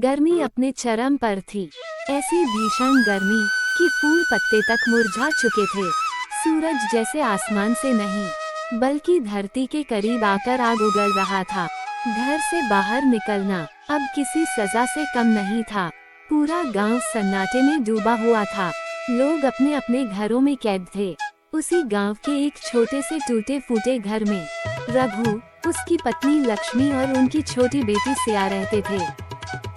गर्मी अपने चरम पर थी। ऐसी भीषण गर्मी कि फूल पत्ते तक मुरझा चुके थे। सूरज जैसे आसमान से नहीं बल्कि धरती के करीब आकर आग उगल रहा था। घर से बाहर निकलना अब किसी सजा से कम नहीं था। पूरा गांव सन्नाटे में डूबा हुआ था। लोग अपने अपने घरों में कैद थे। उसी गांव के एक छोटे से टूटे फूटे घर में रघु, उसकी पत्नी लक्ष्मी और उनकी छोटी बेटी सिया रहते थे।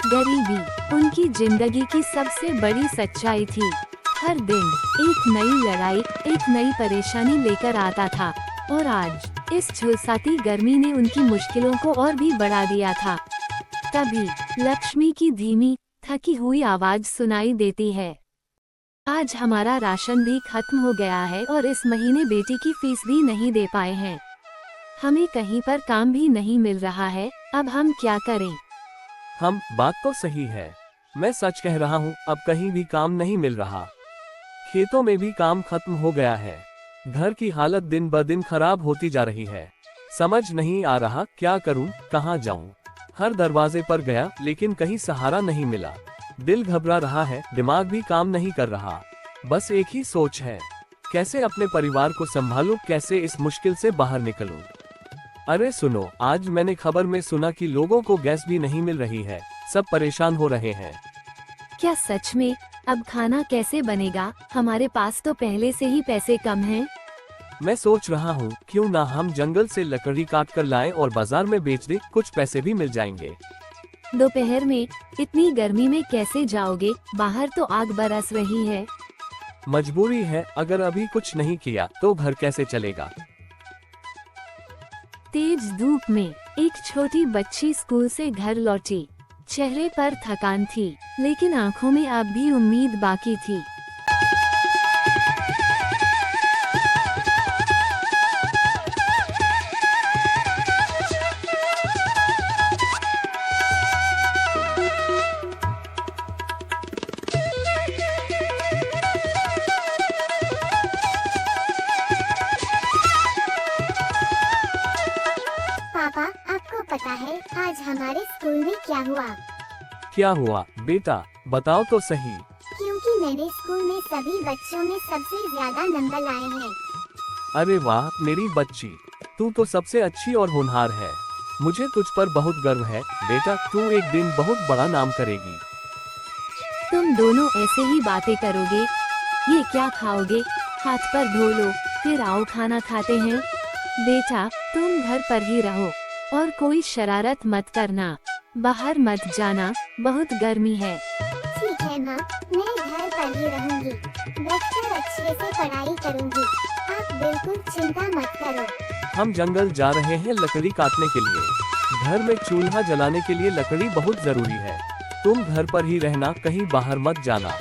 गरीबी उनकी जिंदगी की सबसे बड़ी सच्चाई थी। हर दिन एक नई लड़ाई, एक नई परेशानी लेकर आता था और आज इस झुलसाती गर्मी ने उनकी मुश्किलों को और भी बढ़ा दिया था। तभी लक्ष्मी की धीमी, थकी हुई आवाज सुनाई देती है। आज हमारा राशन भी खत्म हो गया है और इस महीने बेटी की फीस भी नहीं दे पाए हैं। हमें कहीं पर काम भी नहीं मिल रहा है, अब हम क्या करें? बात तो सही है। मैं सच कह रहा हूँ, अब कहीं भी काम नहीं मिल रहा। खेतों में भी काम खत्म हो गया है। घर की हालत दिन ब दिन खराब होती जा रही है। समझ नहीं आ रहा क्या करूँ, कहाँ जाऊँ। हर दरवाजे पर गया लेकिन कहीं सहारा नहीं मिला। दिल घबरा रहा है, दिमाग भी काम नहीं कर रहा। बस एक ही सोच है, कैसे अपने परिवार को संभालूं, कैसे इस मुश्किल से बाहर निकलूं। अरे सुनो, आज मैंने खबर में सुना कि लोगों को गैस भी नहीं मिल रही है। सब परेशान हो रहे हैं। क्या सच में? अब खाना कैसे बनेगा? हमारे पास तो पहले से ही पैसे कम हैं। मैं सोच रहा हूँ क्यों ना हम जंगल से लकड़ी काट कर लाएं और बाजार में बेच दें, कुछ पैसे भी मिल जाएंगे। दोपहर में इतनी गर्मी में कैसे जाओगे? बाहर तो आग बरस रही है। मजबूरी है, अगर अभी कुछ नहीं किया तो घर कैसे चलेगा। तेज धूप में एक छोटी बच्ची स्कूल से घर लौटी। चेहरे पर थकान थी लेकिन आंखों में अब भी उम्मीद बाकी थी। पापा, आपको पता है आज हमारे स्कूल में क्या हुआ? क्या हुआ बेटा, बताओ तो सही। क्योंकि मेरे स्कूल में सभी बच्चों ने सबसे ज्यादा नंबर लाए हैं। अरे वाह मेरी बच्ची, तू तो सबसे अच्छी और होनहार है। मुझे तुझ पर बहुत गर्व है बेटा, तू एक दिन बहुत बड़ा नाम करेगी। तुम दोनों ऐसे ही बातें करोगे? ये क्या खाओगे? हाथ पर धो लो, फिर आओ खाना खाते हैं। बेटा तुम घर पर ही रहो और कोई शरारत मत करना, बाहर मत जाना, बहुत गर्मी है। ठीक है माँ, मैं घर पर ही रहूँगी, बैठकर अच्छे से पढ़ाई करूँगी। आप बिल्कुल चिंता मत करो। हम जंगल जा रहे हैं लकड़ी काटने के लिए। घर में चूल्हा जलाने के लिए लकड़ी बहुत जरूरी है। तुम घर पर ही रहना, कहीं बाहर मत जाना।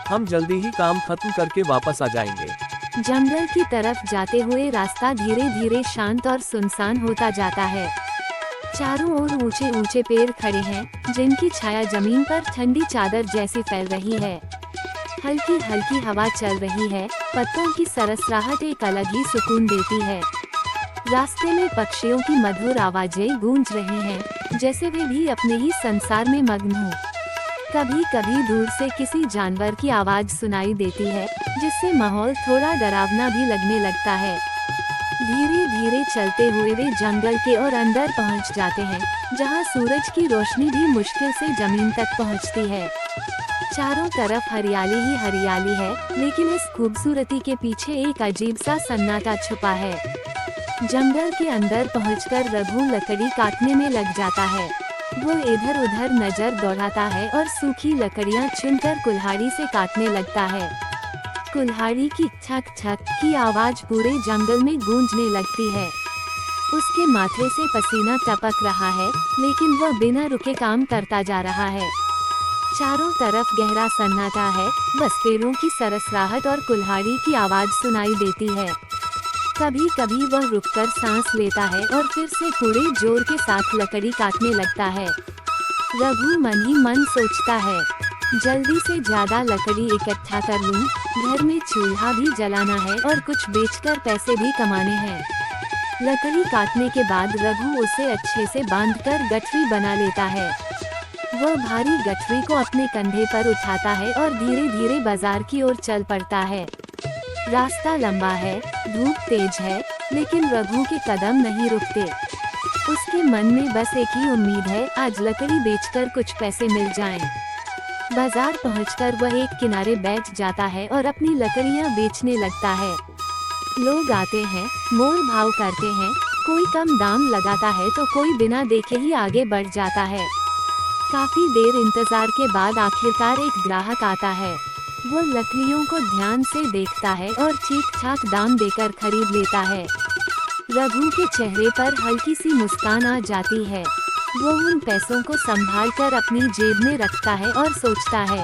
हम जल्दी ही काम खत्म करके वापस आ जाएंगे। जंगल की तरफ जाते हुए रास्ता धीरे धीरे शांत और सुनसान होता जाता है। चारों ओर ऊंचे ऊंचे पेड़ खड़े हैं जिनकी छाया जमीन पर ठंडी चादर जैसी फैल रही है। हल्की हल्की हवा चल रही है, पत्तों की सरसराहट एक अलग ही सुकून देती है। रास्ते में पक्षियों की मधुर आवाजें गूंज रही हैं, जैसे वे भी अपने ही संसार में मग्न हों। कभी कभी दूर से किसी जानवर की आवाज सुनाई देती है, जिससे माहौल थोड़ा डरावना भी लगने लगता है। धीरे धीरे चलते हुए वे जंगल के और अंदर पहुंच जाते हैं, जहां सूरज की रोशनी भी मुश्किल से जमीन तक पहुंचती है। चारों तरफ हरियाली ही हरियाली है, लेकिन इस खूबसूरती के पीछे एक अजीब सा सन्नाटा छुपा है। जंगल के अंदर पहुंचकर रघु लकड़ी काटने में लग जाता है। वो इधर उधर नजर दौड़ाता है और सूखी लकड़ियां चुनकर कुल्हाड़ी से काटने लगता है। कुल्हाड़ी की छक छक की आवाज पूरे जंगल में गूंजने लगती है। उसके माथे से पसीना टपक रहा है, लेकिन वह बिना रुके काम करता जा रहा है। चारों तरफ गहरा सन्नाटा है, बस पेड़ों की सरसराहट और कुल्हाड़ी की आवाज सुनाई देती है। कभी कभी वह रुककर सांस लेता है और फिर से पूरे जोर के साथ लकड़ी काटने लगता है। रघु मन ही मन सोचता है, जल्दी से ज्यादा लकड़ी इकट्ठा कर लूं, घर में चूल्हा भी जलाना है और कुछ बेचकर पैसे भी कमाने हैं। लकड़ी काटने के बाद रघु उसे अच्छे से बांधकर गठरी बना लेता है। वह भारी गठरी को अपने कंधे पर उठाता है और धीरे धीरे बाजार की ओर चल पड़ता है। रास्ता लंबा है, धूप तेज है, लेकिन रघु के कदम नहीं रुकते। उसके मन में बस एक ही उम्मीद है, आज लकड़ी बेचकर कुछ पैसे मिल जाएं। बाजार पहुंचकर वह एक किनारे बैठ जाता है और अपनी लकड़ियां बेचने लगता है। लोग आते हैं, मोल भाव करते हैं, कोई कम दाम लगाता है तो कोई बिना देखे ही आगे बढ़ जाता है। काफी देर इंतजार के बाद आखिरकार एक ग्राहक आता है। वो लकड़ियों को ध्यान से देखता है और ठीक ठाक दाम देकर खरीद लेता है। रघु के चेहरे पर हल्की सी मुस्कान आ जाती है। वो उन पैसों को संभालकर अपनी जेब में रखता है और सोचता है,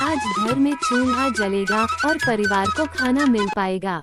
आज घर में चूल्हा जलेगा और परिवार को खाना मिल पाएगा।